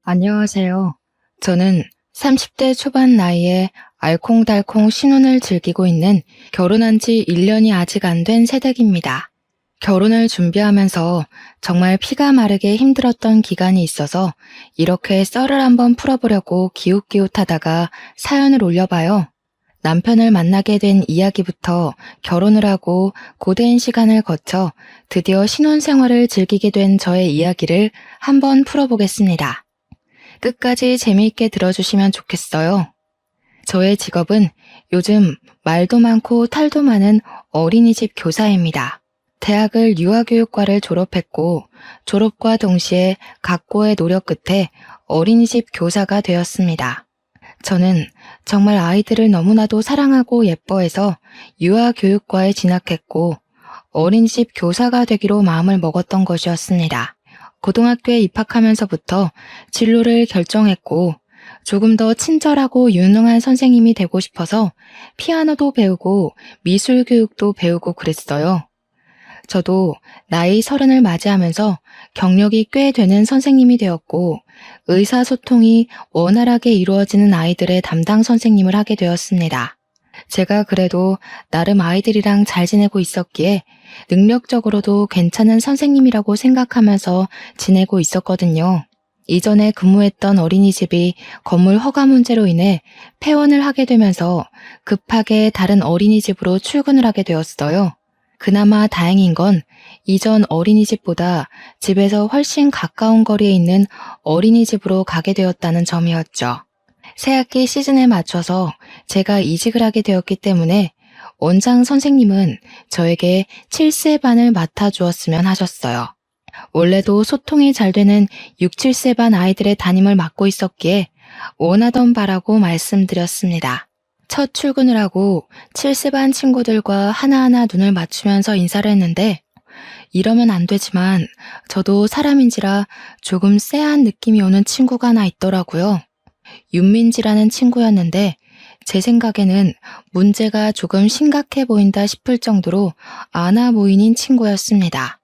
안녕하세요. 저는 30대 초반 나이에 알콩달콩 신혼을 즐기고 있는 결혼한 지 1년이 아직 안 된 새댁입니다. 결혼을 준비하면서 정말 피가 마르게 힘들었던 기간이 있어서 이렇게 썰을 한번 풀어보려고 기웃기웃하다가 사연을 올려봐요. 남편을 만나게 된 이야기부터 결혼을 하고 고된 시간을 거쳐 드디어 신혼생활을 즐기게 된 저의 이야기를 한번 풀어보겠습니다. 끝까지 재미있게 들어주시면 좋겠어요. 저의 직업은 요즘 말도 많고 탈도 많은 어린이집 교사입니다. 대학을 유아교육과를 졸업했고 졸업과 동시에 각고의 노력 끝에 어린이집 교사가 되었습니다. 저는 정말 아이들을 너무나도 사랑하고 예뻐해서 유아교육과에 진학했고 어린이집 교사가 되기로 마음을 먹었던 것이었습니다. 고등학교에 입학하면서부터 진로를 결정했고 조금 더 친절하고 유능한 선생님이 되고 싶어서 피아노도 배우고 미술 교육도 배우고 그랬어요. 저도 나이 30을 맞이하면서 경력이 꽤 되는 선생님이 되었고 의사소통이 원활하게 이루어지는 아이들의 담당 선생님을 하게 되었습니다. 제가 그래도 나름 아이들이랑 잘 지내고 있었기에 능력적으로도 괜찮은 선생님이라고 생각하면서 지내고 있었거든요. 이전에 근무했던 어린이집이 건물 허가 문제로 인해 폐원을 하게 되면서 급하게 다른 어린이집으로 출근을 하게 되었어요. 그나마 다행인 건 이전 어린이집보다 집에서 훨씬 가까운 거리에 있는 어린이집으로 가게 되었다는 점이었죠. 새학기 시즌에 맞춰서 제가 이직을 하게 되었기 때문에 원장 선생님은 저에게 7세 반을 맡아주었으면 하셨어요. 원래도 소통이 잘 되는 6, 7세 반 아이들의 담임을 맡고 있었기에 원하던 바라고 말씀드렸습니다. 첫 출근을 하고 7세 반 친구들과 하나하나 눈을 맞추면서 인사를 했는데 이러면 안 되지만 저도 사람인지라 조금 쎄한 느낌이 오는 친구가 하나 있더라고요. 윤민지라는 친구였는데 제 생각에는 문제가 조금 심각해 보인다 싶을 정도로 아나 무인인 친구였습니다.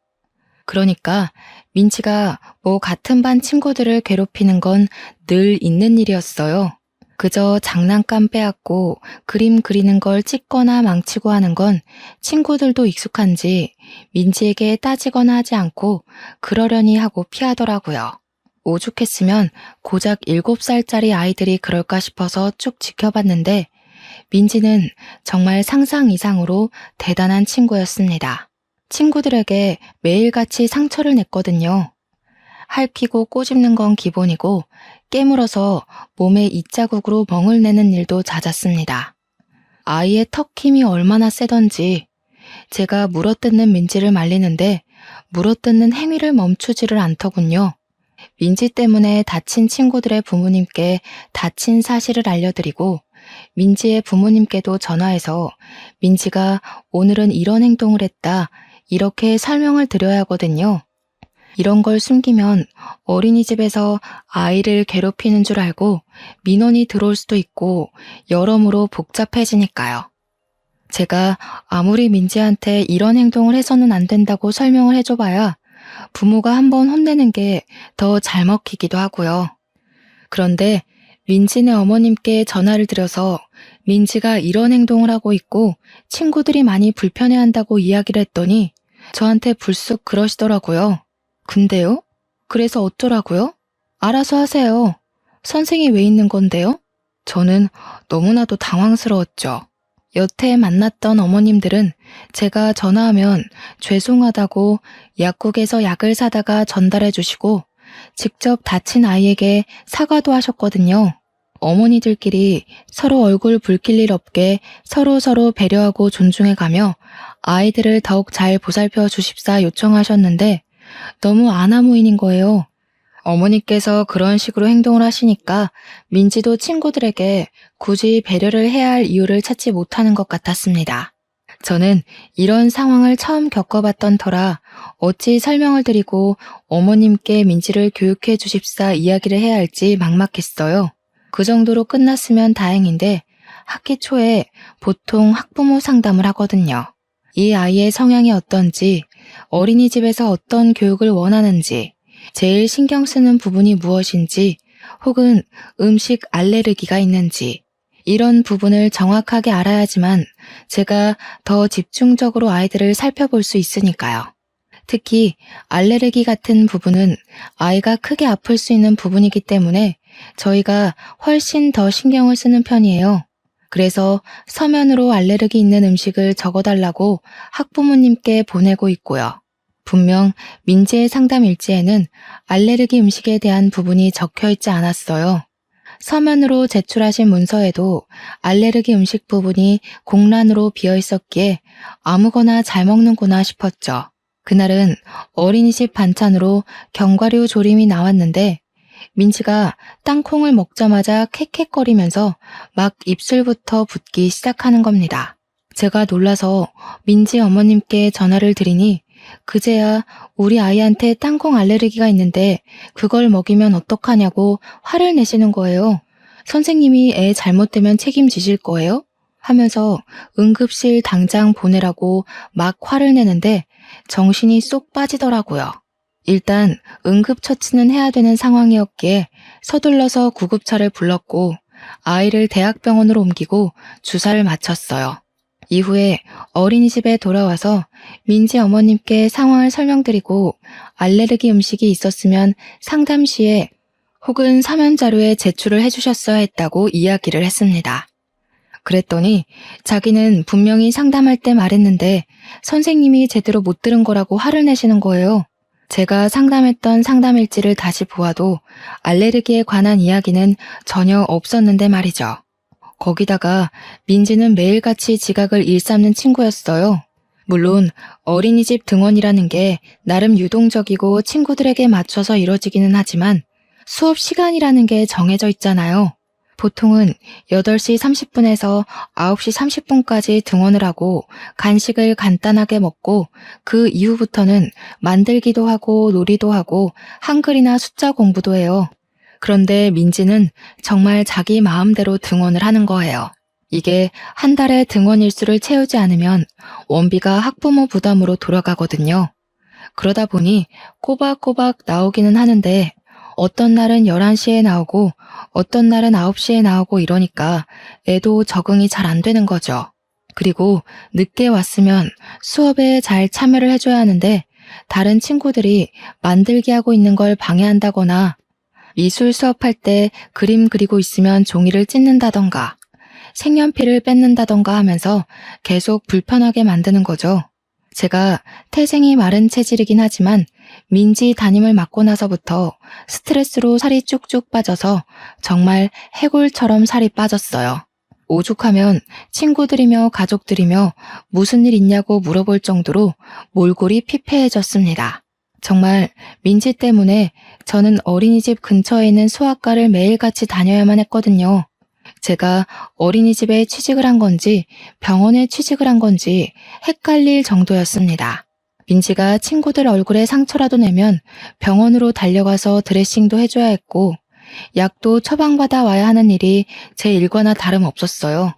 그러니까 민지가 뭐 같은 반 친구들을 괴롭히는 건 늘 있는 일이었어요. 그저 장난감 빼앗고 그림 그리는 걸 찍거나 망치고 하는 건 친구들도 익숙한지 민지에게 따지거나 하지 않고 그러려니 하고 피하더라고요. 오죽했으면 고작 7살짜리 아이들이 그럴까 싶어서 쭉 지켜봤는데 민지는 정말 상상 이상으로 대단한 친구였습니다. 친구들에게 매일같이 상처를 냈거든요. 핥히고 꼬집는 건 기본이고 깨물어서 몸에 이자국으로 멍을 내는 일도 잦았습니다. 아이의 턱 힘이 얼마나 세던지 제가 물어뜯는 민지를 말리는데 물어뜯는 행위를 멈추지를 않더군요. 민지 때문에 다친 친구들의 부모님께 다친 사실을 알려드리고 민지의 부모님께도 전화해서 민지가 오늘은 이런 행동을 했다 이렇게 설명을 드려야 하거든요. 이런 걸 숨기면 어린이집에서 아이를 괴롭히는 줄 알고 민원이 들어올 수도 있고 여러모로 복잡해지니까요. 제가 아무리 민지한테 이런 행동을 해서는 안 된다고 설명을 해줘봐야 부모가 한번 혼내는 게 더 잘 먹히기도 하고요. 그런데 민지네 어머님께 전화를 드려서 민지가 이런 행동을 하고 있고 친구들이 많이 불편해한다고 이야기를 했더니 저한테 불쑥 그러시더라고요. 근데요? 그래서 어쩌라고요? 알아서 하세요. 선생이 왜 있는 건데요? 저는 너무나도 당황스러웠죠. 여태 만났던 어머님들은 제가 전화하면 죄송하다고 약국에서 약을 사다가 전달해 주시고 직접 다친 아이에게 사과도 하셨거든요. 어머니들끼리 서로 얼굴 붉힐 일 없게 서로 배려하고 존중해가며 아이들을 더욱 잘 보살펴 주십사 요청하셨는데 너무 아나무인인 거예요. 어머니께서 그런 식으로 행동을 하시니까 민지도 친구들에게 굳이 배려를 해야 할 이유를 찾지 못하는 것 같았습니다. 저는 이런 상황을 처음 겪어봤던 터라 어찌 설명을 드리고 어머님께 민지를 교육해 주십사 이야기를 해야 할지 막막했어요. 그 정도로 끝났으면 다행인데 학기 초에 보통 학부모 상담을 하거든요. 이 아이의 성향이 어떤지, 어린이집에서 어떤 교육을 원하는지, 제일 신경 쓰는 부분이 무엇인지 혹은 음식 알레르기가 있는지, 이런 부분을 정확하게 알아야지만 제가 더 집중적으로 아이들을 살펴볼 수 있으니까요. 특히 알레르기 같은 부분은 아이가 크게 아플 수 있는 부분이기 때문에 저희가 훨씬 더 신경을 쓰는 편이에요. 그래서 서면으로 알레르기 있는 음식을 적어달라고 학부모님께 보내고 있고요. 분명 민지의 상담 일지에는 알레르기 음식에 대한 부분이 적혀 있지 않았어요. 서면으로 제출하신 문서에도 알레르기 음식 부분이 공란으로 비어 있었기에 아무거나 잘 먹는구나 싶었죠. 그날은 어린이집 반찬으로 견과류 조림이 나왔는데 민지가 땅콩을 먹자마자 캑캑거리면서 막 입술부터 붓기 시작하는 겁니다. 제가 놀라서 민지 어머님께 전화를 드리니 그제야 우리 아이한테 땅콩 알레르기가 있는데 그걸 먹이면 어떡하냐고 화를 내시는 거예요. 선생님이 애 잘못되면 책임지실 거예요? 하면서 응급실 당장 보내라고 막 화를 내는데 정신이 쏙 빠지더라고요. 일단 응급처치는 해야 되는 상황이었기에 서둘러서 구급차를 불렀고 아이를 대학병원으로 옮기고 주사를 맞췄어요. 이후에 어린이집에 돌아와서 민지 어머님께 상황을 설명드리고 알레르기 음식이 있었으면 상담 시에 혹은 서면 자료에 제출을 해주셨어야 했다고 이야기를 했습니다. 그랬더니 자기는 분명히 상담할 때 말했는데 선생님이 제대로 못 들은 거라고 화를 내시는 거예요. 제가 상담했던 상담 일지를 다시 보아도 알레르기에 관한 이야기는 전혀 없었는데 말이죠. 거기다가 민지는 매일같이 지각을 일삼는 친구였어요. 물론 어린이집 등원이라는 게 나름 유동적이고 친구들에게 맞춰서 이뤄지기는 하지만 수업 시간이라는 게 정해져 있잖아요. 보통은 8시 30분에서 9시 30분까지 등원을 하고 간식을 간단하게 먹고 그 이후부터는 만들기도 하고 놀이도 하고 한글이나 숫자 공부도 해요. 그런데 민지는 정말 자기 마음대로 등원을 하는 거예요. 이게 한 달에 등원 일수를 채우지 않으면 원비가 학부모 부담으로 돌아가거든요. 그러다 보니 꼬박꼬박 나오기는 하는데 어떤 날은 11시에 나오고 어떤 날은 9시에 나오고 이러니까 애도 적응이 잘 안 되는 거죠. 그리고 늦게 왔으면 수업에 잘 참여를 해줘야 하는데 다른 친구들이 만들기 하고 있는 걸 방해한다거나 미술 수업할 때 그림 그리고 있으면 종이를 찢는다던가 색연필을 뺏는다던가 하면서 계속 불편하게 만드는 거죠. 제가 태생이 마른 체질이긴 하지만 민지 담임을 맡고 나서부터 스트레스로 살이 쭉쭉 빠져서 정말 해골처럼 살이 빠졌어요. 오죽하면 친구들이며 가족들이며 무슨 일 있냐고 물어볼 정도로 몰골이 피폐해졌습니다. 정말 민지 때문에 저는 어린이집 근처에 있는 소아과를 매일같이 다녀야만 했거든요. 제가 어린이집에 취직을 한 건지 병원에 취직을 한 건지 헷갈릴 정도였습니다. 민지가 친구들 얼굴에 상처라도 내면 병원으로 달려가서 드레싱도 해줘야 했고 약도 처방받아 와야 하는 일이 제 일과나 다름없었어요.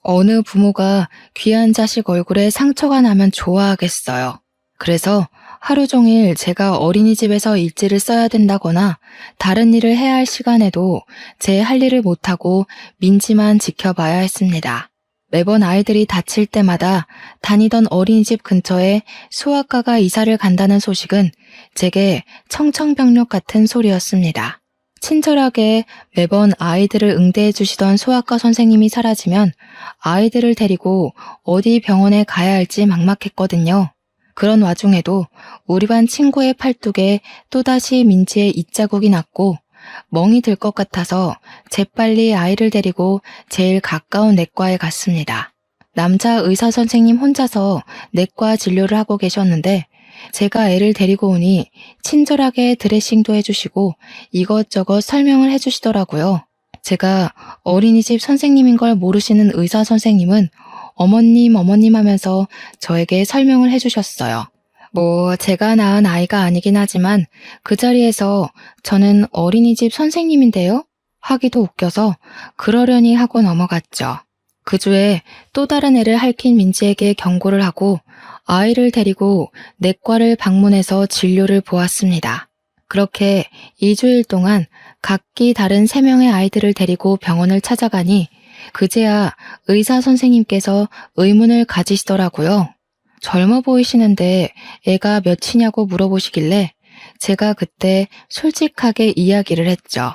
어느 부모가 귀한 자식 얼굴에 상처가 나면 좋아하겠어요. 그래서 하루 종일 제가 어린이집에서 일지를 써야 된다거나 다른 일을 해야 할 시간에도 제 할 일을 못하고 민지만 지켜봐야 했습니다. 매번 아이들이 다칠 때마다 다니던 어린이집 근처에 소아과가 이사를 간다는 소식은 제게 청천벽력 같은 소리였습니다. 친절하게 매번 아이들을 응대해 주시던 소아과 선생님이 사라지면 아이들을 데리고 어디 병원에 가야 할지 막막했거든요. 그런 와중에도 우리 반 친구의 팔뚝에 또다시 민지의 입자국이 났고 멍이 들 것 같아서 재빨리 아이를 데리고 제일 가까운 내과에 갔습니다. 남자 의사 선생님 혼자서 내과 진료를 하고 계셨는데 제가 애를 데리고 오니 친절하게 드레싱도 해주시고 이것저것 설명을 해주시더라고요. 제가 어린이집 선생님인 걸 모르시는 의사 선생님은 어머님 하면서 저에게 설명을 해주셨어요. 제가 낳은 아이가 아니긴 하지만 그 자리에서 저는 어린이집 선생님인데요? 하기도 웃겨서 그러려니 하고 넘어갔죠. 그 주에 또 다른 애를 핥힌 민지에게 경고를 하고 아이를 데리고 내과를 방문해서 진료를 보았습니다. 그렇게 2주일 동안 각기 다른 3명의 아이들을 데리고 병원을 찾아가니 그제야 의사 선생님께서 의문을 가지시더라고요. 젊어 보이시는데 애가 몇이냐고 물어보시길래 제가 그때 솔직하게 이야기를 했죠.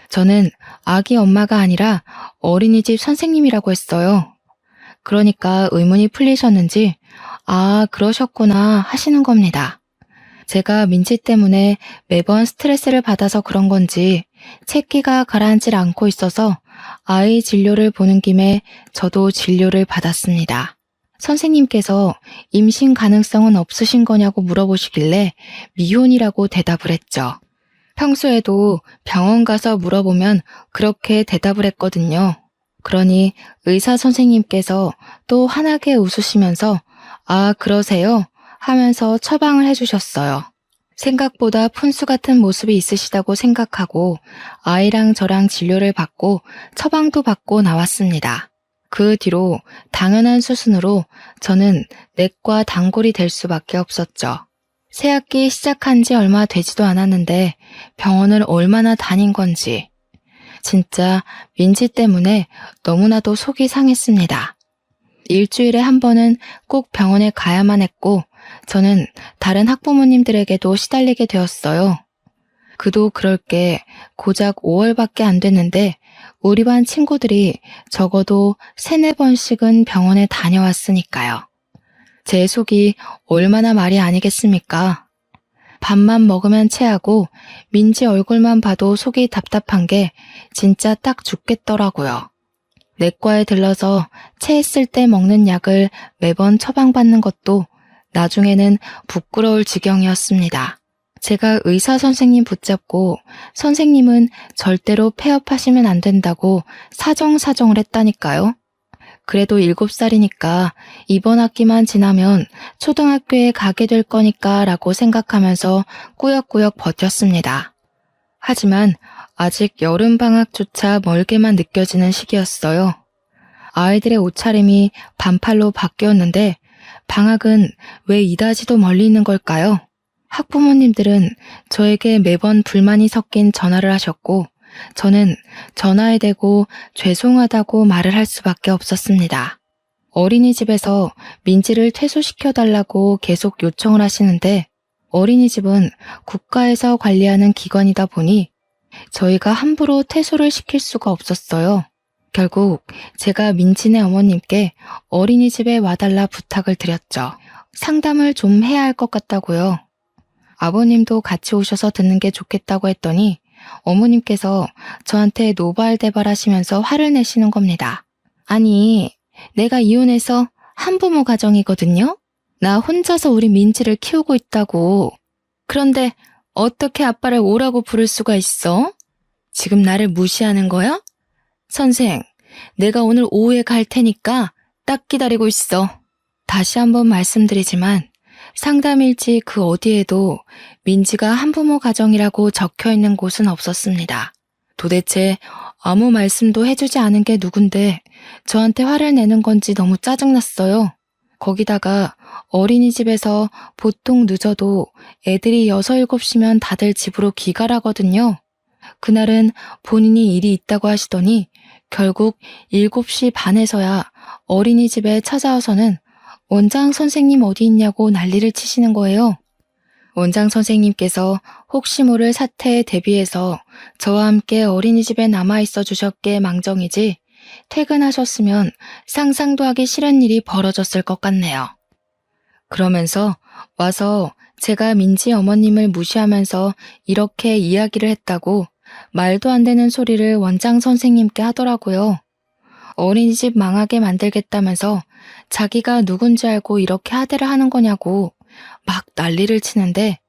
저는 아기 엄마가 아니라 어린이집 선생님이라고 했어요. 그러니까 의문이 풀리셨는지 아, 그러셨구나 하시는 겁니다. 제가 민지 때문에 매번 스트레스를 받아서 그런 건지 채기가 가라앉질 않고 있어서 아이 진료를 보는 김에 저도 진료를 받았습니다. 선생님께서 임신 가능성은 없으신 거냐고 물어보시길래 미혼이라고 대답을 했죠. 평소에도 병원 가서 물어보면 그렇게 대답을 했거든요. 그러니 의사 선생님께서 또 환하게 웃으시면서 아, 그러세요? 하면서 처방을 해주셨어요. 생각보다 푼수 같은 모습이 있으시다고 생각하고 아이랑 저랑 진료를 받고 처방도 받고 나왔습니다. 그 뒤로 당연한 수순으로 저는 내과 단골이 될 수밖에 없었죠. 새학기 시작한 지 얼마 되지도 않았는데 병원을 얼마나 다닌 건지 진짜 민지 때문에 너무나도 속이 상했습니다. 일주일에 한 번은 꼭 병원에 가야만 했고 저는 다른 학부모님들에게도 시달리게 되었어요. 그도 그럴 게 고작 5월밖에 안 됐는데 우리 반 친구들이 적어도 3-4번씩은 병원에 다녀왔으니까요. 제 속이 얼마나 말이 아니겠습니까? 밥만 먹으면 체하고 민지 얼굴만 봐도 속이 답답한 게 진짜 딱 죽겠더라고요. 내과에 들러서 체했을 때 먹는 약을 매번 처방받는 것도 나중에는 부끄러울 지경이었습니다. 제가 의사 선생님 붙잡고 선생님은 절대로 폐업하시면 안 된다고 사정사정을 했다니까요. 그래도 7살이니까 이번 학기만 지나면 초등학교에 가게 될 거니까 라고 생각하면서 꾸역꾸역 버텼습니다. 하지만 아직 여름방학조차 멀게만 느껴지는 시기였어요. 아이들의 옷차림이 반팔로 바뀌었는데 방학은 왜 이다지도 멀리 있는 걸까요? 학부모님들은 저에게 매번 불만이 섞인 전화를 하셨고 저는 전화에 대고 죄송하다고 말을 할 수밖에 없었습니다. 어린이집에서 민지를 퇴소시켜달라고 계속 요청을 하시는데 어린이집은 국가에서 관리하는 기관이다 보니 저희가 함부로 퇴소를 시킬 수가 없었어요. 결국 제가 민지네 어머님께 어린이집에 와달라 부탁을 드렸죠. 상담을 좀 해야 할 것 같다고요. 아버님도 같이 오셔서 듣는 게 좋겠다고 했더니 어머님께서 저한테 노발대발하시면서 화를 내시는 겁니다. 아니, 내가 이혼해서 한부모 가정이거든요? 나 혼자서 우리 민지를 키우고 있다고. 그런데 어떻게 아빠를 오라고 부를 수가 있어? 지금 나를 무시하는 거야? 선생, 내가 오늘 오후에 갈 테니까 딱 기다리고 있어. 다시 한번 말씀드리지만 상담일지 그 어디에도 민지가 한부모 가정이라고 적혀있는 곳은 없었습니다. 도대체 아무 말씀도 해주지 않은 게 누군데 저한테 화를 내는 건지 너무 짜증났어요. 거기다가 어린이집에서 보통 늦어도 애들이 6, 7시면 다들 집으로 귀가라거든요. 그날은 본인이 일이 있다고 하시더니 결국 7시 반에서야 어린이집에 찾아와서는 원장 선생님 어디 있냐고 난리를 치시는 거예요. 원장 선생님께서 혹시 모를 사태에 대비해서 저와 함께 어린이집에 남아있어 주셨기에 망정이지 퇴근하셨으면 상상도 하기 싫은 일이 벌어졌을 것 같네요. 그러면서 와서 제가 민지 어머님을 무시하면서 이렇게 이야기를 했다고 말도 안 되는 소리를 원장 선생님께 하더라고요. 어린이집 망하게 만들겠다면서 자기가 누군지 알고 이렇게 하대를 하는 거냐고 막 난리를 치는데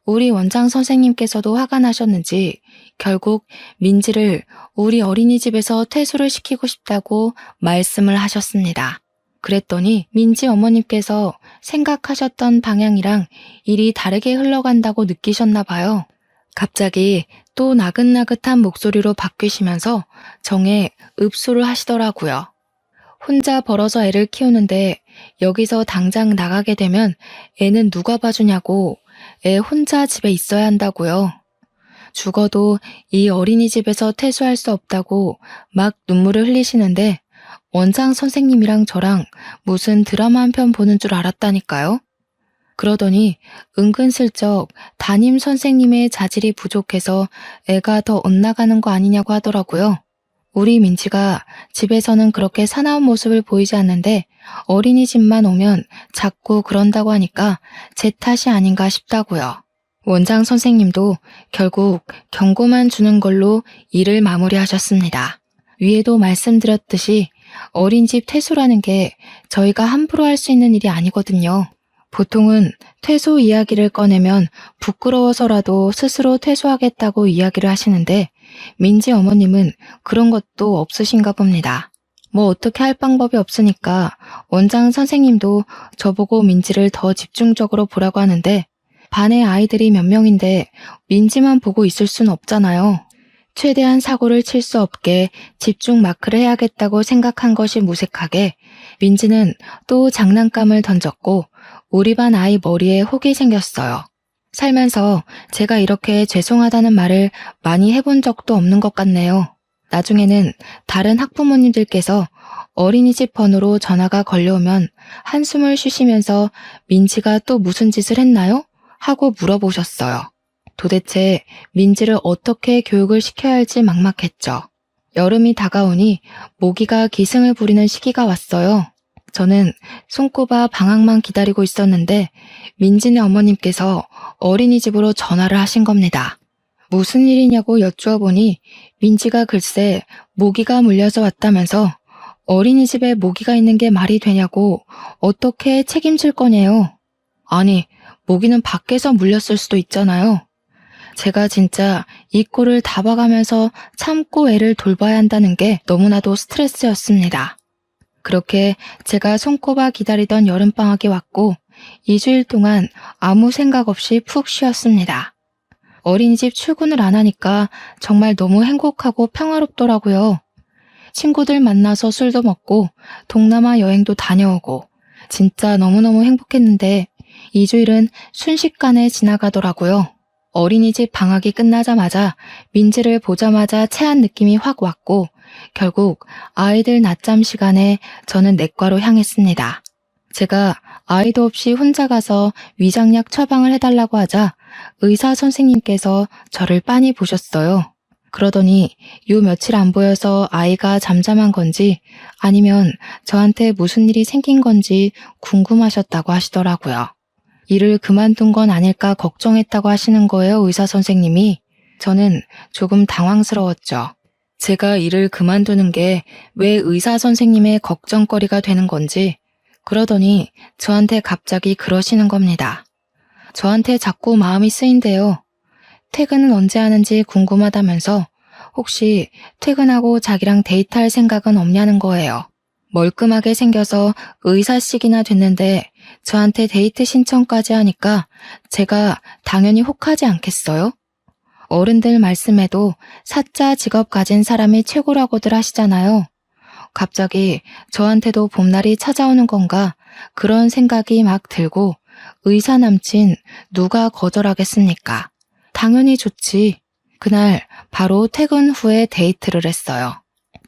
우리 원장 선생님께서도 화가 나셨는지 결국 민지를 우리 어린이집에서 퇴소를 시키고 싶다고 말씀을 하셨습니다. 그랬더니 민지 어머님께서 생각하셨던 방향이랑 일이 다르게 흘러간다고 느끼셨나 봐요. 갑자기 또 나긋나긋한 목소리로 바뀌시면서 정에 읍소를 하시더라고요. 혼자 벌어서 애를 키우는데 여기서 당장 나가게 되면 애는 누가 봐주냐고 애 혼자 집에 있어야 한다고요. 죽어도 이 어린이집에서 퇴소할 수 없다고 막 눈물을 흘리시는데 원장 선생님이랑 저랑 무슨 드라마 한 편 보는 줄 알았다니까요. 그러더니 은근슬쩍 담임 선생님의 자질이 부족해서 애가 더 엇나가는 거 아니냐고 하더라고요. 우리 민지가 집에서는 그렇게 사나운 모습을 보이지 않는데 어린이집만 오면 자꾸 그런다고 하니까 제 탓이 아닌가 싶다고요. 원장 선생님도 결국 경고만 주는 걸로 일을 마무리하셨습니다. 위에도 말씀드렸듯이 어린이집 퇴소라는 게 저희가 함부로 할 수 있는 일이 아니거든요. 보통은 퇴소 이야기를 꺼내면 부끄러워서라도 스스로 퇴소하겠다고 이야기를 하시는데 민지 어머님은 그런 것도 없으신가 봅니다. 뭐 어떻게 할 방법이 없으니까 원장 선생님도 저보고 민지를 더 집중적으로 보라고 하는데 반에 아이들이 몇 명인데 민지만 보고 있을 순 없잖아요. 최대한 사고를 칠 수 없게 집중 마크를 해야겠다고 생각한 것이 무색하게 민지는 또 장난감을 던졌고 우리 반 아이 머리에 혹이 생겼어요. 살면서 제가 이렇게 죄송하다는 말을 많이 해본 적도 없는 것 같네요. 나중에는 다른 학부모님들께서 어린이집 번호로 전화가 걸려오면 한숨을 쉬시면서 민지가 또 무슨 짓을 했나요? 하고 물어보셨어요. 도대체 민지를 어떻게 교육을 시켜야 할지 막막했죠. 여름이 다가오니 모기가 기승을 부리는 시기가 왔어요. 저는 손꼽아 방학만 기다리고 있었는데 민지네 어머님께서 어린이집으로 전화를 하신 겁니다. 무슨 일이냐고 여쭈어 보니 민지가 글쎄 모기가 물려서 왔다면서 어린이집에 모기가 있는 게 말이 되냐고 어떻게 책임질 거냐요. 아니, 모기는 밖에서 물렸을 수도 있잖아요. 제가 진짜 이 꼴을 다 봐가면서 참고 애를 돌봐야 한다는 게 너무나도 스트레스였습니다. 그렇게 제가 손꼽아 기다리던 여름방학이 왔고 2주일 동안 아무 생각 없이 푹 쉬었습니다. 어린이집 출근을 안 하니까 정말 너무 행복하고 평화롭더라고요. 친구들 만나서 술도 먹고 동남아 여행도 다녀오고 진짜 너무너무 행복했는데 2주일은 순식간에 지나가더라고요. 어린이집 방학이 끝나자마자 민지를 보자마자 체한 느낌이 확 왔고 결국 아이들 낮잠 시간에 저는 내과로 향했습니다. 제가 아이도 없이 혼자 가서 위장약 처방을 해달라고 하자 의사 선생님께서 저를 빤히 보셨어요. 그러더니 요 며칠 안 보여서 아이가 잠잠한 건지 아니면 저한테 무슨 일이 생긴 건지 궁금하셨다고 하시더라고요. 일을 그만둔 건 아닐까 걱정했다고 하시는 거예요, 의사 선생님이. 저는 조금 당황스러웠죠. 제가 일을 그만두는 게 왜 의사 선생님의 걱정거리가 되는 건지. 그러더니 저한테 갑자기 그러시는 겁니다. 저한테 자꾸 마음이 쓰인대요. 퇴근은 언제 하는지 궁금하다면서 혹시 퇴근하고 자기랑 데이트할 생각은 없냐는 거예요. 멀끔하게 생겨서 의사식이나 됐는데 저한테 데이트 신청까지 하니까 제가 당연히 혹하지 않겠어요? 어른들 말씀에도 사자 직업 가진 사람이 최고라고들 하시잖아요. 갑자기 저한테도 봄날이 찾아오는 건가 그런 생각이 막 들고 의사 남친 누가 거절하겠습니까? 당연히 좋지. 그날 바로 퇴근 후에 데이트를 했어요.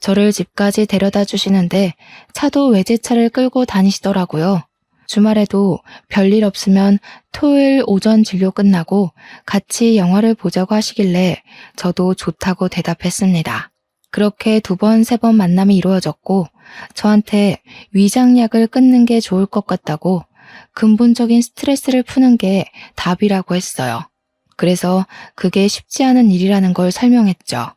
저를 집까지 데려다 주시는데 차도 외제차를 끌고 다니시더라고요. 주말에도 별일 없으면 토요일 오전 진료 끝나고 같이 영화를 보자고 하시길래 저도 좋다고 대답했습니다. 그렇게 2번, 3번 만남이 이루어졌고 저한테 위장약을 끊는 게 좋을 것 같다고 근본적인 스트레스를 푸는 게 답이라고 했어요. 그래서 그게 쉽지 않은 일이라는 걸 설명했죠.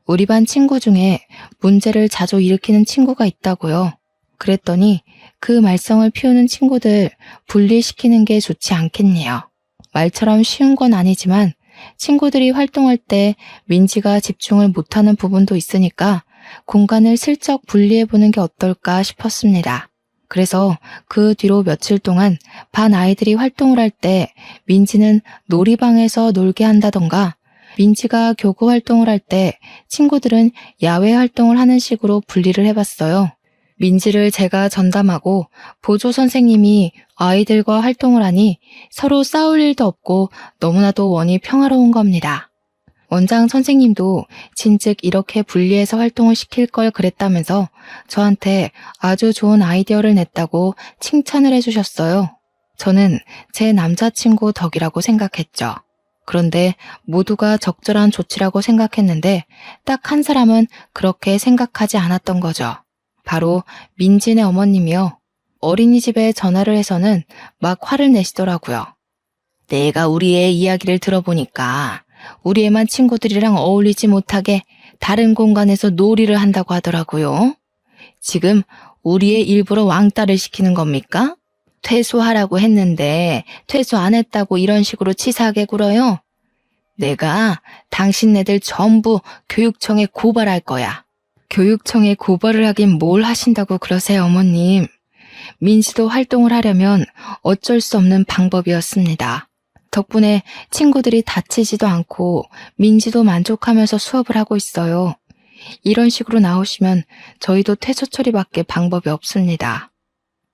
우리 반 친구 중에 문제를 자주 일으키는 친구가 있다고요. 그랬더니 그 말썽을 피우는 친구들 분리시키는 게 좋지 않겠네요. 말처럼 쉬운 건 아니지만 친구들이 활동할 때 민지가 집중을 못하는 부분도 있으니까 공간을 슬쩍 분리해보는 게 어떨까 싶었습니다. 그래서 그 뒤로 며칠 동안 반 아이들이 활동을 할 때 민지는 놀이방에서 놀게 한다던가 민지가 교구 활동을 할 때 친구들은 야외 활동을 하는 식으로 분리를 해봤어요. 민지를 제가 전담하고 보조 선생님이 아이들과 활동을 하니 서로 싸울 일도 없고 너무나도 원이 평화로운 겁니다. 원장 선생님도 진즉 이렇게 분리해서 활동을 시킬 걸 그랬다면서 저한테 아주 좋은 아이디어를 냈다고 칭찬을 해주셨어요. 저는 제 남자친구 덕이라고 생각했죠. 그런데 모두가 적절한 조치라고 생각했는데 딱 한 사람은 그렇게 생각하지 않았던 거죠. 바로 민지네 어머님이요. 어린이집에 전화를 해서는 막 화를 내시더라고요. 내가 우리 애 이야기를 들어보니까 우리 애만 친구들이랑 어울리지 못하게 다른 공간에서 놀이를 한다고 하더라고요. 지금 우리 애 일부러 왕따를 시키는 겁니까? 퇴소하라고 했는데 퇴소 안 했다고 이런 식으로 치사하게 굴어요? 내가 당신네들 전부 교육청에 고발할 거야. 교육청에 고발을 하긴 뭘 하신다고 그러세요, 어머님. 민지도 활동을 하려면 어쩔 수 없는 방법이었습니다. 덕분에 친구들이 다치지도 않고 민지도 만족하면서 수업을 하고 있어요. 이런 식으로 나오시면 저희도 퇴소 처리밖에 방법이 없습니다.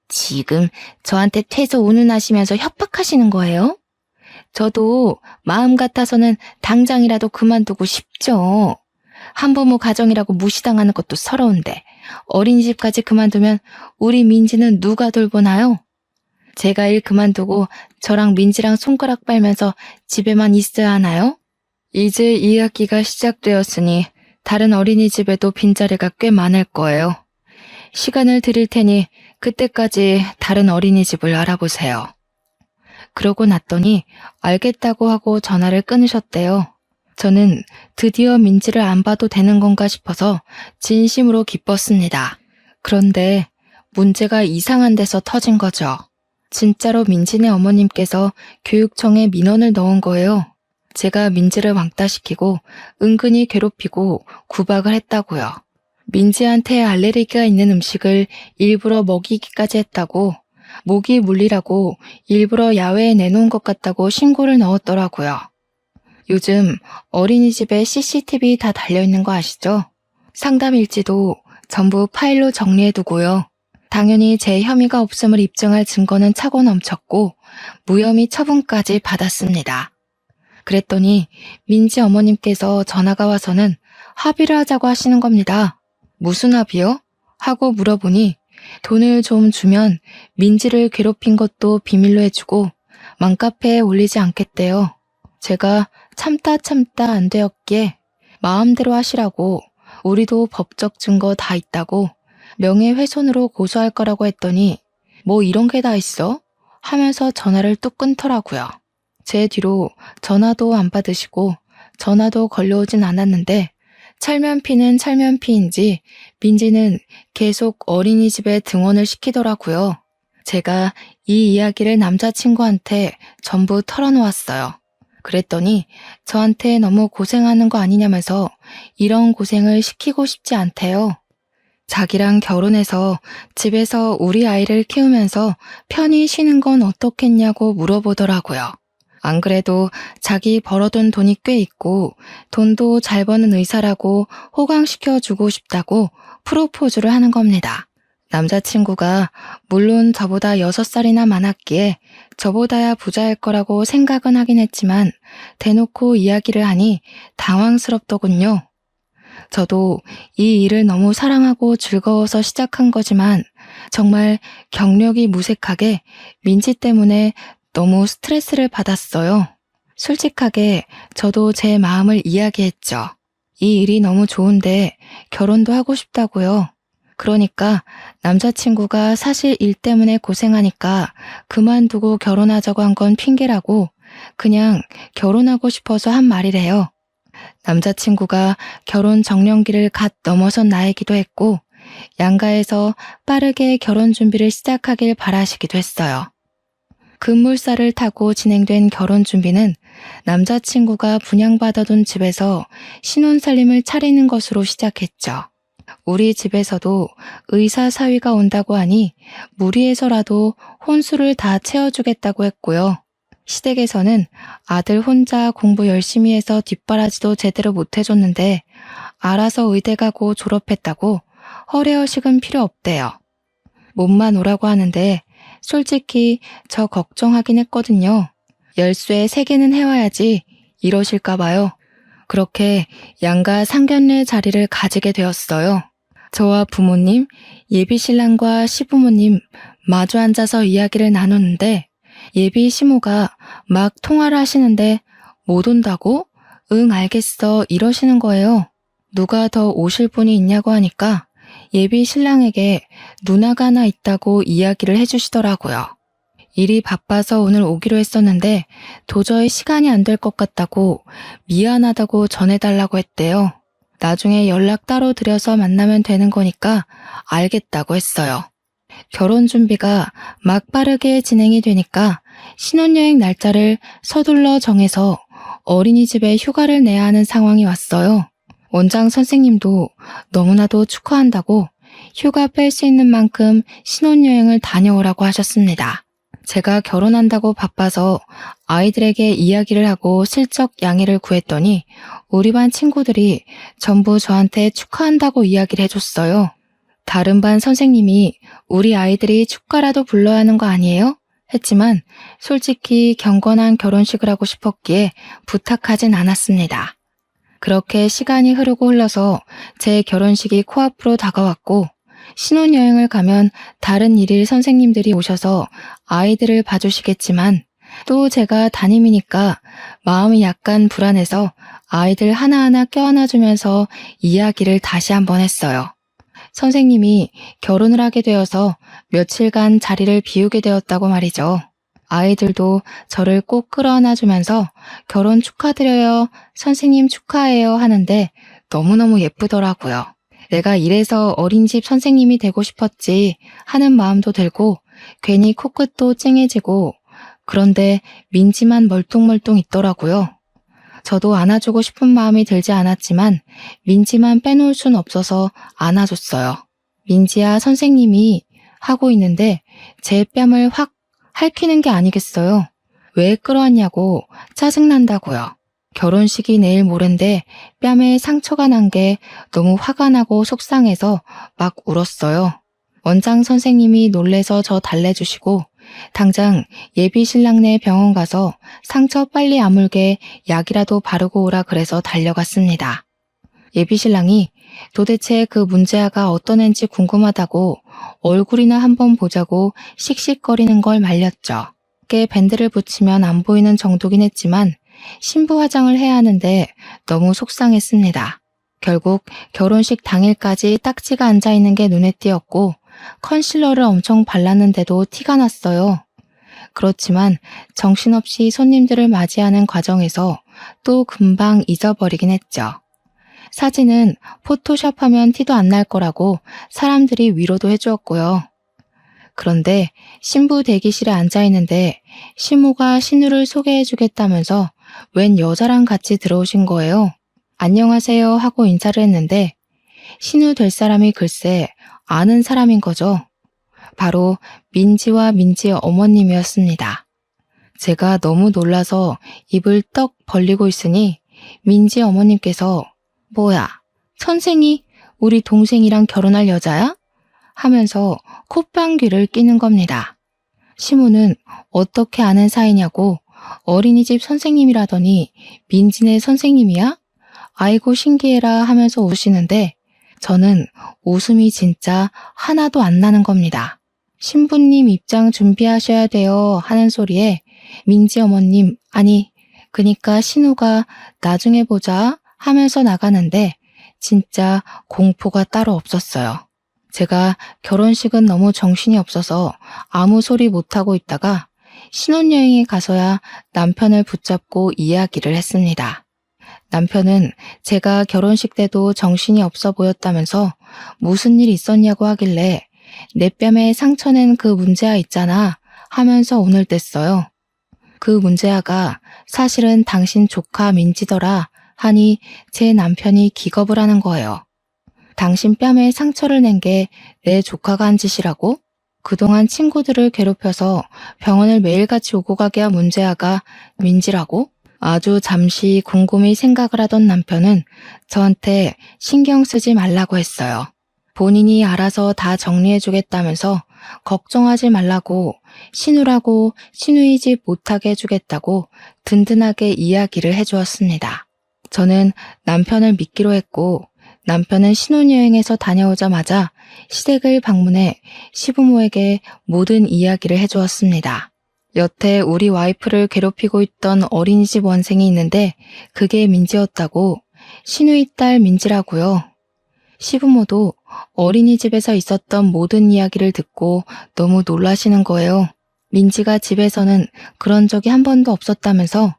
지금 저한테 퇴소 운운하시면서 협박하시는 거예요? 저도 마음 같아서는 당장이라도 그만두고 싶죠. 한부모 가정이라고 무시당하는 것도 서러운데 어린이집까지 그만두면 우리 민지는 누가 돌보나요? 제가 일 그만두고 저랑 민지랑 손가락 빨면서 집에만 있어야 하나요? 이제 2학기가 시작되었으니 다른 어린이집에도 빈자리가 꽤 많을 거예요. 시간을 드릴 테니 그때까지 다른 어린이집을 알아보세요. 그러고 났더니 알겠다고 하고 전화를 끊으셨대요. 저는 드디어 민지를 안 봐도 되는 건가 싶어서 진심으로 기뻤습니다. 그런데 문제가 이상한 데서 터진 거죠. 진짜로 민지네 어머님께서 교육청에 민원을 넣은 거예요. 제가 민지를 왕따시키고 은근히 괴롭히고 구박을 했다고요. 민지한테 알레르기가 있는 음식을 일부러 먹이기까지 했다고, 모기 물리라고 일부러 야외에 내놓은 것 같다고 신고를 넣었더라고요. 요즘 어린이집에 CCTV 다 달려있는 거 아시죠? 상담 일지도 전부 파일로 정리해두고요. 당연히 제 혐의가 없음을 입증할 증거는 차고 넘쳤고 무혐의 처분까지 받았습니다. 그랬더니 민지 어머님께서 전화가 와서는 합의를 하자고 하시는 겁니다. 무슨 합의요? 하고 물어보니 돈을 좀 주면 민지를 괴롭힌 것도 비밀로 해주고 맘카페에 올리지 않겠대요. 제가 참다 안 되었기에 마음대로 하시라고, 우리도 법적 증거 다 있다고 명예훼손으로 고소할 거라고 했더니 뭐 이런 게 다 있어? 하면서 전화를 뚝 끊더라고요. 제 뒤로 전화도 안 받으시고 전화도 걸려오진 않았는데 찰면피는 찰면피인지 민지는 계속 어린이집에 등원을 시키더라고요. 제가 이 이야기를 남자친구한테 전부 털어놓았어요. 그랬더니 저한테 너무 고생하는 거 아니냐면서 이런 고생을 시키고 싶지 않대요. 자기랑 결혼해서 집에서 우리 아이를 키우면서 편히 쉬는 건 어떻겠냐고 물어보더라고요. 안 그래도 자기 벌어둔 돈이 꽤 있고 돈도 잘 버는 의사라고 호강시켜주고 싶다고 프로포즈를 하는 겁니다. 남자친구가 물론 저보다 6살이나 많았기에 저보다야 부자일 거라고 생각은 하긴 했지만 대놓고 이야기를 하니 당황스럽더군요. 저도 이 일을 너무 사랑하고 즐거워서 시작한 거지만 정말 경력이 무색하게 민지 때문에 너무 스트레스를 받았어요. 솔직하게 저도 제 마음을 이야기했죠. 이 일이 너무 좋은데 결혼도 하고 싶다고요. 그러니까 남자친구가 사실 일 때문에 고생하니까 그만두고 결혼하자고 한 건 핑계라고 그냥 결혼하고 싶어서 한 말이래요. 남자친구가 결혼 정년기를 갓 넘어선 나이기도 했고 양가에서 빠르게 결혼 준비를 시작하길 바라시기도 했어요. 급물살을 타고 진행된 결혼 준비는 남자친구가 분양받아둔 집에서 신혼살림을 차리는 것으로 시작했죠. 우리 집에서도 의사 사위가 온다고 하니 무리해서라도 혼수를 다 채워주겠다고 했고요. 시댁에서는 아들 혼자 공부 열심히 해서 뒷바라지도 제대로 못 해줬는데 알아서 의대 가고 졸업했다고 허례허식은 필요 없대요. 몸만 오라고 하는데 솔직히 저 걱정하긴 했거든요. 열쇠 3개는 해와야지 이러실까 봐요. 그렇게 양가 상견례 자리를 가지게 되었어요. 저와 부모님, 예비신랑과 시부모님 마주 앉아서 이야기를 나누는데 예비 시모가 막 통화를 하시는데 못 온다고? 응, 알겠어 이러시는 거예요. 누가 더 오실 분이 있냐고 하니까 예비 신랑에게 누나가 하나 있다고 이야기를 해주시더라고요. 일이 바빠서 오늘 오기로 했었는데 도저히 시간이 안 될 것 같다고 미안하다고 전해달라고 했대요. 나중에 연락 따로 드려서 만나면 되는 거니까 알겠다고 했어요. 결혼 준비가 막 빠르게 진행이 되니까 신혼여행 날짜를 서둘러 정해서 어린이집에 휴가를 내야 하는 상황이 왔어요. 원장 선생님도 너무나도 축하한다고 휴가 뺄 수 있는 만큼 신혼여행을 다녀오라고 하셨습니다. 제가 결혼한다고 바빠서 아이들에게 이야기를 하고 슬쩍 양해를 구했더니 우리 반 친구들이 전부 저한테 축하한다고 이야기를 해줬어요. 다른 반 선생님이 우리 아이들이 축가라도 불러야 하는 거 아니에요? 했지만 솔직히 경건한 결혼식을 하고 싶었기에 부탁하진 않았습니다. 그렇게 시간이 흐르고 흘러서 제 결혼식이 코앞으로 다가왔고 신혼여행을 가면 다른 일일 선생님들이 오셔서 아이들을 봐주시겠지만 또 제가 담임이니까 마음이 약간 불안해서 아이들 하나하나 껴안아주면서 이야기를 다시 한번 했어요. 선생님이 결혼을 하게 되어서 며칠간 자리를 비우게 되었다고 말이죠. 아이들도 저를 꼭 끌어안아주면서 결혼 축하드려요, 선생님 축하해요 하는데 너무너무 예쁘더라고요. 내가 이래서 어린이집 선생님이 되고 싶었지 하는 마음도 들고 괜히 코끝도 찡해지고 그런데 민지만 멀뚱멀뚱 있더라고요. 저도 안아주고 싶은 마음이 들지 않았지만 민지만 빼놓을 순 없어서 안아줬어요. 민지야 선생님이 하고 있는데 제 뺨을 확 핥히는 게 아니겠어요. 왜 끌어왔냐고 짜증난다고요. 결혼식이 내일 모레인데 뺨에 상처가 난 게 너무 화가 나고 속상해서 막 울었어요. 원장 선생님이 놀래서 저 달래주시고 당장 예비 신랑네 병원 가서 상처 빨리 아물게 약이라도 바르고 오라 그래서 달려갔습니다. 예비 신랑이 도대체 그 문제아가 어떤 앤지 궁금하다고 얼굴이나 한번 보자고 씩씩거리는 걸 말렸죠. 꽤 밴드를 붙이면 안 보이는 정도긴 했지만 신부 화장을 해야 하는데 너무 속상했습니다. 결국 결혼식 당일까지 딱지가 앉아있는 게 눈에 띄었고 컨실러를 엄청 발랐는데도 티가 났어요. 그렇지만 정신없이 손님들을 맞이하는 과정에서 또 금방 잊어버리긴 했죠. 사진은 포토샵하면 티도 안 날 거라고 사람들이 위로도 해주었고요. 그런데 신부 대기실에 앉아있는데 시모가 신우를 소개해주겠다면서 웬 여자랑 같이 들어오신 거예요. 안녕하세요 하고 인사를 했는데 신우 될 사람이 글쎄 아는 사람인 거죠. 바로 민지와 민지 어머님이었습니다. 제가 너무 놀라서 입을 떡 벌리고 있으니 민지 어머님께서 뭐야, 선생이 우리 동생이랑 결혼할 여자야? 하면서 콧방귀를 끼는 겁니다. 시모는 어떻게 아는 사이냐고 어린이집 선생님이라더니 민지네 선생님이야? 아이고 신기해라 하면서 웃으시는데 저는 웃음이 진짜 하나도 안 나는 겁니다. 신부님 입장 준비하셔야 돼요 하는 소리에 민지 어머님 아니 그니까 신우가 나중에 보자 하면서 나가는데 진짜 공포가 따로 없었어요. 제가 결혼식은 너무 정신이 없어서 아무 소리 못하고 있다가 신혼여행에 가서야 남편을 붙잡고 이야기를 했습니다. 남편은 제가 결혼식 때도 정신이 없어 보였다면서 무슨 일 있었냐고 하길래 내 뺨에 상처낸 그 문제아 있잖아 하면서 오늘 뗐어요. 그 문제아가 사실은 당신 조카 민지더라 하니 제 남편이 기겁을 하는 거예요. 당신 뺨에 상처를 낸 게 내 조카가 한 짓이라고? 그동안 친구들을 괴롭혀서 병원을 매일같이 오고 가게 한 문제아가 민지라고? 아주 잠시 곰곰이 생각을 하던 남편은 저한테 신경 쓰지 말라고 했어요. 본인이 알아서 다 정리해주겠다면서 걱정하지 말라고 신우라고 신우이 집 못하게 해주겠다고 든든하게 이야기를 해주었습니다. 저는 남편을 믿기로 했고 남편은 신혼여행에서 다녀오자마자 시댁을 방문해 시부모에게 모든 이야기를 해주었습니다. 여태 우리 와이프를 괴롭히고 있던 어린이집 원생이 있는데 그게 민지였다고. 신우이 딸 민지라고요. 시부모도 어린이집에서 있었던 모든 이야기를 듣고 너무 놀라시는 거예요. 민지가 집에서는 그런 적이 한 번도 없었다면서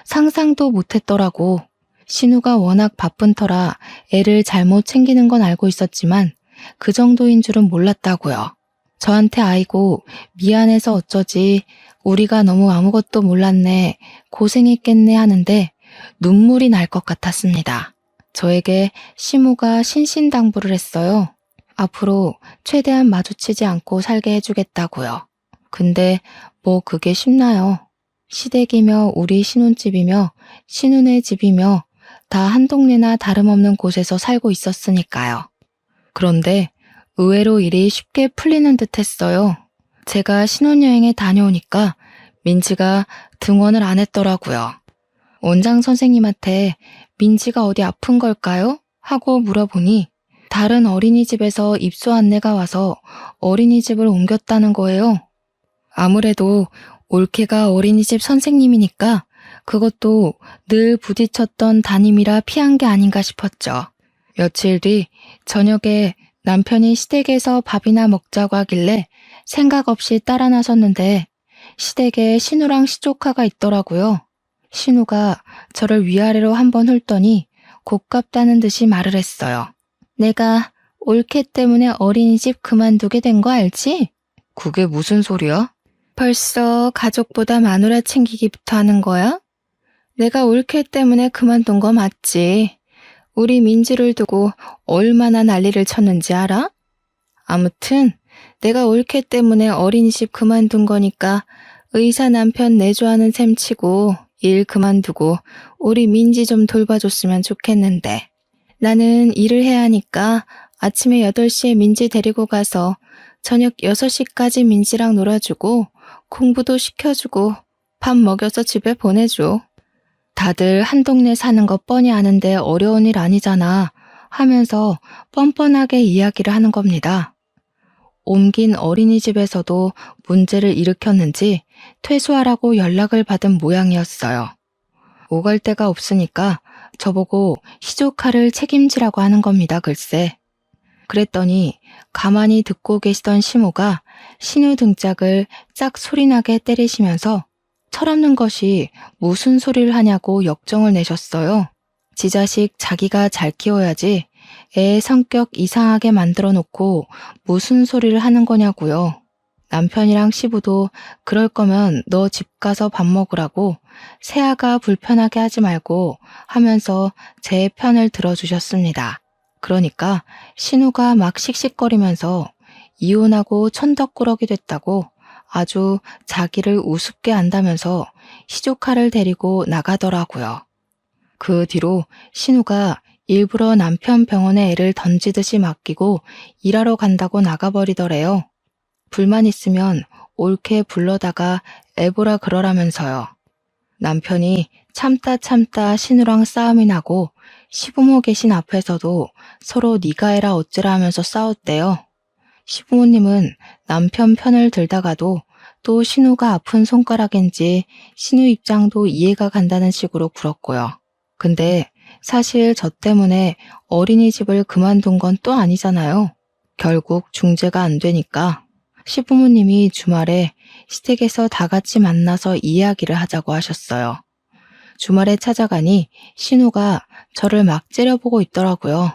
상상도 못했더라고. 신우가 워낙 바쁜 터라 애를 잘못 챙기는 건 알고 있었지만 그 정도인 줄은 몰랐다고요. 저한테 아이고 미안해서 어쩌지, 우리가 너무 아무것도 몰랐네, 고생했겠네 하는데 눈물이 날 것 같았습니다. 저에게 시모가 신신당부를 했어요. 앞으로 최대한 마주치지 않고 살게 해주겠다고요. 근데 뭐 그게 쉽나요? 시댁이며 우리 신혼집이며 신혼의 집이며 다 한 동네나 다름없는 곳에서 살고 있었으니까요. 그런데 의외로 일이 쉽게 풀리는 듯 했어요. 제가 신혼여행에 다녀오니까 민지가 등원을 안 했더라고요. 원장 선생님한테 민지가 어디 아픈 걸까요? 하고 물어보니 다른 어린이집에서 입소 안내가 와서 어린이집을 옮겼다는 거예요. 아무래도 올케가 어린이집 선생님이니까 그것도 늘 부딪혔던 담임이라 피한 게 아닌가 싶었죠. 며칠 뒤 저녁에 남편이 시댁에서 밥이나 먹자고 하길래 생각 없이 따라 나섰는데 시댁에 신우랑 시조카가 있더라고요. 신우가 저를 위아래로 한번 훑더니 곱깝다는 듯이 말을 했어요. 내가 올케 때문에 어린이집 그만두게 된 거 알지? 그게 무슨 소리야? 벌써 가족보다 마누라 챙기기부터 하는 거야? 내가 올케 때문에 그만둔 거 맞지? 우리 민지를 두고 얼마나 난리를 쳤는지 알아? 아무튼 내가 올케 때문에 어린이집 그만둔 거니까 의사 남편 내조하는 셈 치고 일 그만두고 우리 민지 좀 돌봐줬으면 좋겠는데. 나는 일을 해야 하니까 아침에 8시에 민지 데리고 가서 저녁 6시까지 민지랑 놀아주고 공부도 시켜주고 밥 먹여서 집에 보내줘. 다들 한 동네 사는 거 뻔히 아는데 어려운 일 아니잖아 하면서 뻔뻔하게 이야기를 하는 겁니다. 옮긴 어린이집에서도 문제를 일으켰는지 퇴소하라고 연락을 받은 모양이었어요. 오갈 데가 없으니까 저보고 시조카를 책임지라고 하는 겁니다, 글쎄. 그랬더니 가만히 듣고 계시던 시모가 신우 등짝을 짝 소리나게 때리시면서 철없는 것이 무슨 소리를 하냐고 역정을 내셨어요. 지 자식 자기가 잘 키워야지 애 성격 이상하게 만들어 놓고 무슨 소리를 하는 거냐고요. 남편이랑 시부도 그럴 거면 너 집 가서 밥 먹으라고 새아가 불편하게 하지 말고 하면서 제 편을 들어주셨습니다. 그러니까 신우가 막 씩씩거리면서 이혼하고 천덕꾸러기 됐다고 아주 자기를 우습게 안다면서 시조카를 데리고 나가더라고요. 그 뒤로 신우가 일부러 남편 병원에 애를 던지듯이 맡기고 일하러 간다고 나가버리더래요. 불만 있으면 옳게 불러다가 애보라 그러라면서요. 남편이 참다 신우랑 싸움이 나고 시부모 계신 앞에서도 서로 네가 해라 어찌라 하면서 싸웠대요. 시부모님은 남편 편을 들다가도 또 신우가 아픈 손가락인지 신우 입장도 이해가 간다는 식으로 굴었고요. 근데 사실 저 때문에 어린이집을 그만둔 건 또 아니잖아요. 결국 중재가 안 되니까 시부모님이 주말에 시댁에서 다 같이 만나서 이야기를 하자고 하셨어요. 주말에 찾아가니 신우가 저를 막 째려보고 있더라고요.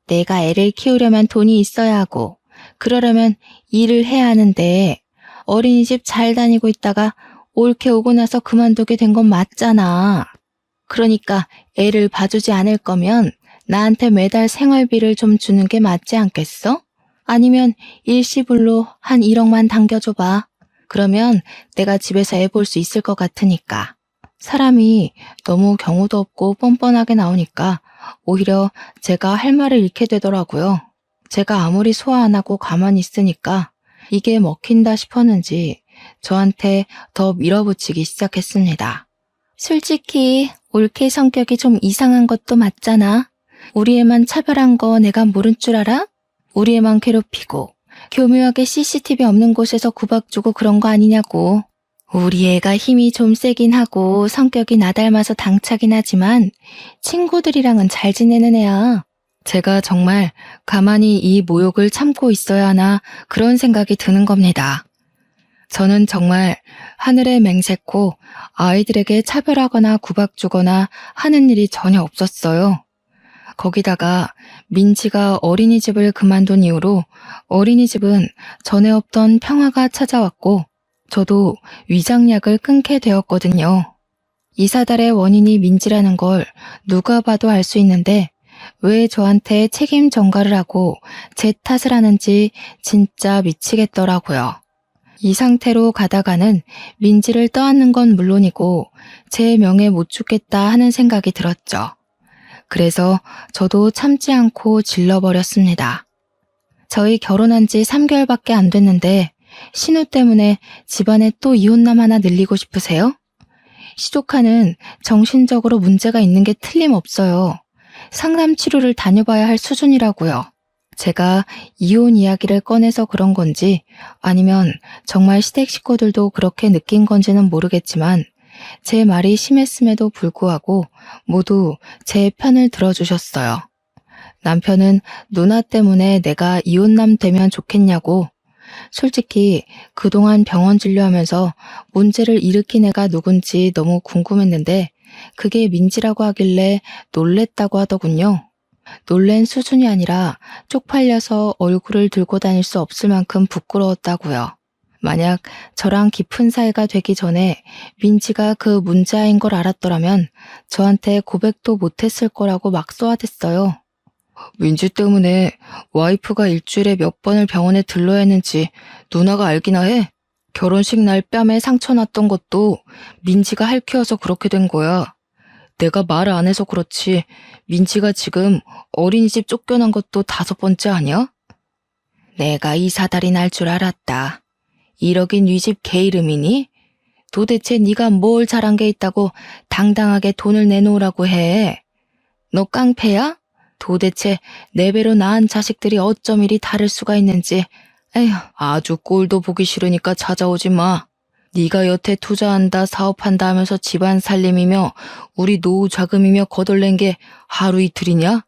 내가 애를 키우려면 돈이 있어야 하고 그러려면 일을 해야 하는데 어린이집 잘 다니고 있다가 옳게 오고 나서 그만두게 된 건 맞잖아. 그러니까 애를 봐주지 않을 거면 나한테 매달 생활비를 좀 주는 게 맞지 않겠어? 아니면 일시불로 한 1억만 당겨줘봐. 그러면 내가 집에서 애 볼 수 있을 것 같으니까. 사람이 너무 경우도 없고 뻔뻔하게 나오니까 오히려 제가 할 말을 잃게 되더라고요. 제가 아무리 소화 안 하고 가만히 있으니까 이게 먹힌다 싶었는지 저한테 더 밀어붙이기 시작했습니다. 솔직히 올케 성격이 좀 이상한 것도 맞잖아. 우리 애만 차별한 거 내가 모른 줄 알아? 우리 애만 괴롭히고 교묘하게 CCTV 없는 곳에서 구박 주고 그런 거 아니냐고. 우리 애가 힘이 좀 세긴 하고 성격이 나 닮아서 당차긴 하지만 친구들이랑은 잘 지내는 애야. 제가 정말 가만히 이 모욕을 참고 있어야 하나 그런 생각이 드는 겁니다. 저는 정말 하늘에 맹세코 아이들에게 차별하거나 구박 주거나 하는 일이 전혀 없었어요. 거기다가 민지가 어린이집을 그만둔 이후로 어린이집은 전에 없던 평화가 찾아왔고 저도 위장약을 끊게 되었거든요. 이 사달의 원인이 민지라는 걸 누가 봐도 알 수 있는데 왜 저한테 책임 전가를 하고 제 탓을 하는지 진짜 미치겠더라고요. 이 상태로 가다가는 민지를 떠안는 건 물론이고 제 명예 못 죽겠다 하는 생각이 들었죠. 그래서 저도 참지 않고 질러버렸습니다. 저희 결혼한 지 3개월밖에 안 됐는데 신우 때문에 집안에 또 이혼남 하나 늘리고 싶으세요? 시조카는 정신적으로 문제가 있는 게 틀림없어요. 상담 치료를 다녀봐야 할 수준이라고요. 제가 이혼 이야기를 꺼내서 그런 건지 아니면 정말 시댁 식구들도 그렇게 느낀 건지는 모르겠지만 제 말이 심했음에도 불구하고 모두 제 편을 들어주셨어요. 남편은 누나 때문에 내가 이혼남 되면 좋겠냐고. 솔직히 그동안 병원 진료하면서 문제를 일으킨 애가 누군지 너무 궁금했는데 그게 민지라고 하길래 놀랬다고 하더군요. 놀란 수준이 아니라 쪽팔려서 얼굴을 들고 다닐 수 없을 만큼 부끄러웠다고요. 만약 저랑 깊은 사이가 되기 전에 민지가 그 문제아인 걸 알았더라면 저한테 고백도 못했을 거라고 막 쏘아댔어요. 민지 때문에 와이프가 일주일에 몇 번을 병원에 들러야 했는지 누나가 알기나 해? 결혼식 날 뺨에 상처 났던 것도 민지가 할퀴어서 그렇게 된 거야. 내가 말을 안 해서 그렇지 민지가 지금 어린이집 쫓겨난 것도 5번째 아니야? 내가 이 사달이 날 줄 알았다. 1억인 네 집 개 이름이니? 도대체 네가 뭘 잘한 게 있다고 당당하게 돈을 내놓으라고 해? 너 깡패야? 도대체 내 배로 낳은 자식들이 어쩜 이리 다를 수가 있는지. 에휴, 아주 꼴도 보기 싫으니까 찾아오지 마. 네가 여태 투자한다 사업한다 하면서 집안 살림이며 우리 노후 자금이며 거덜낸 게 하루 이틀이냐?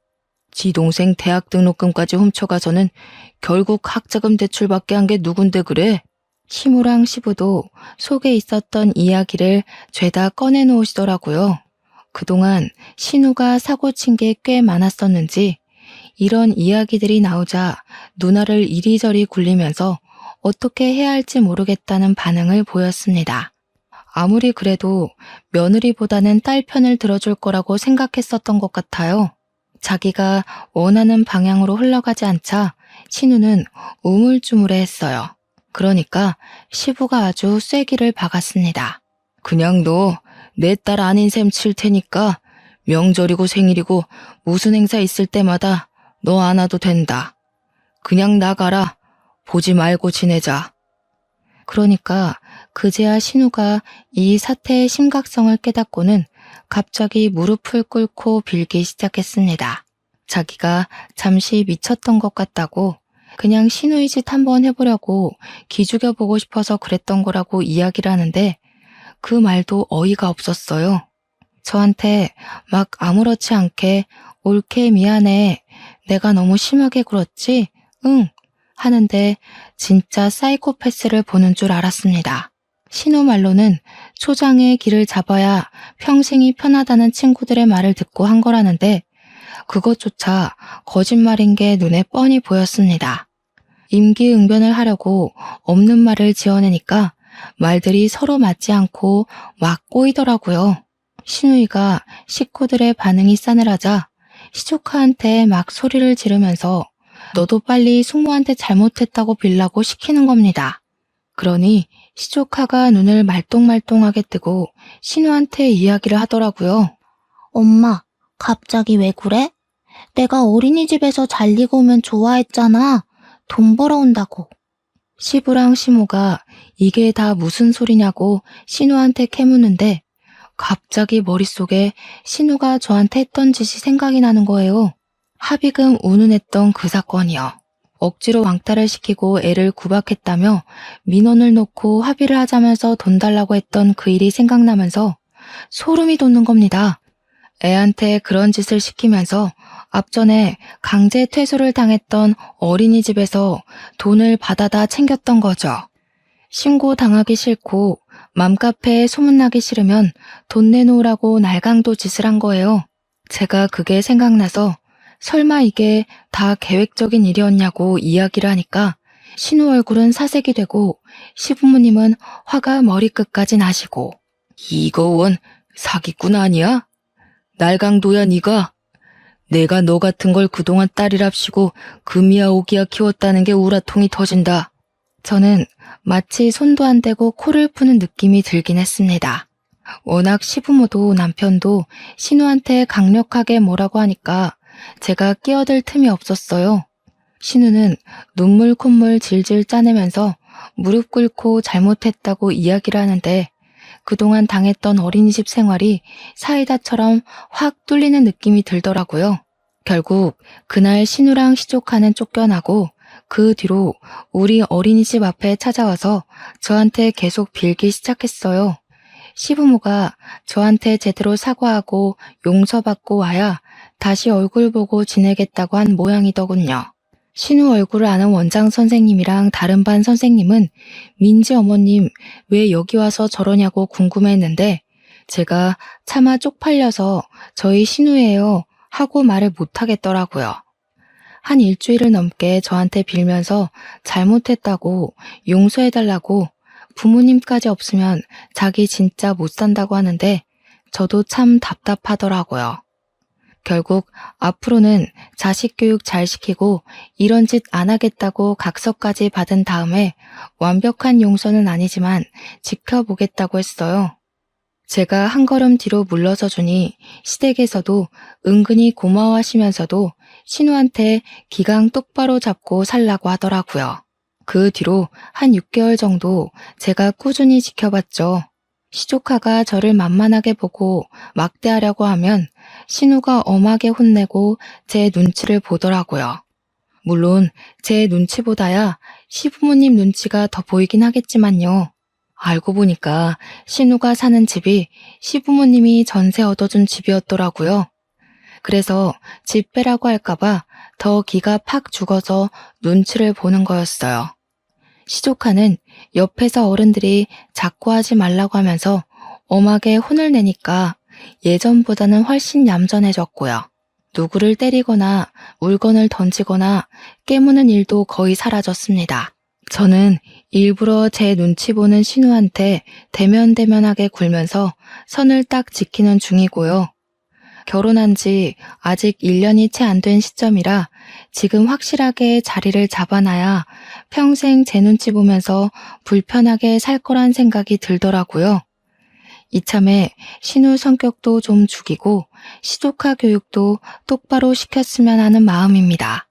지 동생 대학 등록금까지 훔쳐가서는 결국 학자금 대출받게 한 게 누군데 그래? 시무랑 시부도 속에 있었던 이야기를 죄다 꺼내놓으시더라고요. 그동안 신우가 사고친 게 꽤 많았었는지 이런 이야기들이 나오자 누나를 이리저리 굴리면서 어떻게 해야 할지 모르겠다는 반응을 보였습니다. 아무리 그래도 며느리보다는 딸 편을 들어줄 거라고 생각했었던 것 같아요. 자기가 원하는 방향으로 흘러가지 않자 신우는 우물쭈물해했어요. 그러니까 시부가 아주 쐐기를 박았습니다. 그냥 너 내 딸 아닌 셈 칠 테니까 명절이고 생일이고 무슨 행사 있을 때마다 너 안 와도 된다. 그냥 나가라. 보지 말고 지내자. 그러니까 그제야 신우가 이 사태의 심각성을 깨닫고는 갑자기 무릎을 꿇고 빌기 시작했습니다. 자기가 잠시 미쳤던 것 같다고 그냥 신우의 짓 한번 해보려고 기죽여보고 싶어서 그랬던 거라고 이야기를 하는데 그 말도 어이가 없었어요. 저한테 막 아무렇지 않게 옳게 미안해. 내가 너무 심하게 굴었지? 응. 하는데 진짜 사이코패스를 보는 줄 알았습니다. 신우 말로는 초장의 길을 잡아야 평생이 편하다는 친구들의 말을 듣고 한 거라는데 그것조차 거짓말인 게 눈에 뻔히 보였습니다. 임기응변을 하려고 없는 말을 지어내니까 말들이 서로 맞지 않고 막 꼬이더라고요. 신우이가 식구들의 반응이 싸늘하자 시조카한테 막 소리를 지르면서 너도 빨리 숙모한테 잘못했다고 빌라고 시키는 겁니다. 그러니 시조카가 눈을 말똥말똥하게 뜨고 신우한테 이야기를 하더라고요. 엄마, 갑자기 왜 그래? 내가 어린이집에서 잘 익으면 좋아했잖아. 돈 벌어온다고. 시부랑 시모가 이게 다 무슨 소리냐고 신우한테 캐묻는데 갑자기 머릿속에 신우가 저한테 했던 짓이 생각이 나는 거예요. 합의금 운운했던 그 사건이요. 억지로 왕따를 시키고 애를 구박했다며 민원을 놓고 합의를 하자면서 돈 달라고 했던 그 일이 생각나면서 소름이 돋는 겁니다. 애한테 그런 짓을 시키면서 앞전에 강제 퇴소를 당했던 어린이집에서 돈을 받아다 챙겼던 거죠. 신고당하기 싫고 맘카페에 소문나기 싫으면 돈 내놓으라고 날강도 짓을 한 거예요. 제가 그게 생각나서 설마 이게 다 계획적인 일이었냐고 이야기를 하니까 신우 얼굴은 사색이 되고 시부모님은 화가 머리끝까지 나시고 이거 원 사기꾼 아니야? 날강도야 니가? 내가 너 같은 걸 그동안 딸이랍시고 금이야 오기야 키웠다는 게 우라통이 터진다. 저는 마치 손도 안 대고 코를 푸는 느낌이 들긴 했습니다. 워낙 시부모도 남편도 신우한테 강력하게 뭐라고 하니까 제가 끼어들 틈이 없었어요. 신우는 눈물 콧물 질질 짜내면서 무릎 꿇고 잘못했다고 이야기를 하는데 그동안 당했던 어린이집 생활이 사이다처럼 확 뚫리는 느낌이 들더라고요. 결국 그날 신우랑 시조카는 쫓겨나고 그 뒤로 우리 어린이집 앞에 찾아와서 저한테 계속 빌기 시작했어요. 시부모가 저한테 제대로 사과하고 용서받고 와야 다시 얼굴 보고 지내겠다고 한 모양이더군요. 신우 얼굴을 아는 원장 선생님이랑 다른 반 선생님은 민지 어머님 왜 여기 와서 저러냐고 궁금해했는데 제가 차마 쪽팔려서 저희 신우예요 하고 말을 못하겠더라고요. 한 일주일을 넘게 저한테 빌면서 잘못했다고 용서해달라고 부모님까지 없으면 자기 진짜 못 산다고 하는데 저도 참 답답하더라고요. 결국 앞으로는 자식 교육 잘 시키고 이런 짓 안 하겠다고 각서까지 받은 다음에 완벽한 용서는 아니지만 지켜보겠다고 했어요. 제가 한 걸음 뒤로 물러서 주니 시댁에서도 은근히 고마워하시면서도 신우한테 기강 똑바로 잡고 살라고 하더라고요. 그 뒤로 한 6개월 정도 제가 꾸준히 지켜봤죠. 시조카가 저를 만만하게 보고 막대하려고 하면 신우가 엄하게 혼내고 제 눈치를 보더라고요. 물론 제 눈치보다야 시부모님 눈치가 더 보이긴 하겠지만요. 알고 보니까 신우가 사는 집이 시부모님이 전세 얻어준 집이었더라고요. 그래서 집 빼라고 할까봐 더 기가 팍 죽어서 눈치를 보는 거였어요. 시조카는 옆에서 어른들이 자꾸 하지 말라고 하면서 엄하게 혼을 내니까 예전보다는 훨씬 얌전해졌고요. 누구를 때리거나 물건을 던지거나 깨무는 일도 거의 사라졌습니다. 저는 일부러 제 눈치 보는 신우한테 대면대면하게 굴면서 선을 딱 지키는 중이고요. 결혼한 지 아직 1년이 채 안 된 시점이라 지금 확실하게 자리를 잡아놔야 평생 제 눈치 보면서 불편하게 살 거란 생각이 들더라고요. 이참에 신우 성격도 좀 죽이고 시조카 교육도 똑바로 시켰으면 하는 마음입니다.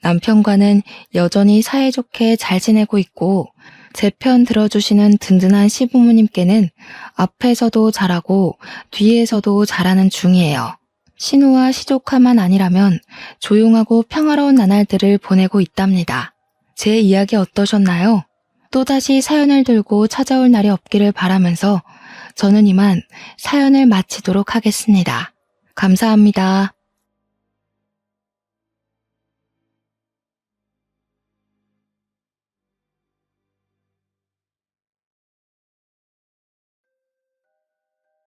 남편과는 여전히 사이좋게 잘 지내고 있고 제 편 들어주시는 든든한 시부모님께는 앞에서도 잘하고 뒤에서도 잘하는 중이에요. 신우와 시조카만 아니라면 조용하고 평화로운 나날들을 보내고 있답니다. 제 이야기 어떠셨나요? 또다시 사연을 들고 찾아올 날이 없기를 바라면서 저는 이만 사연을 마치도록 하겠습니다. 감사합니다.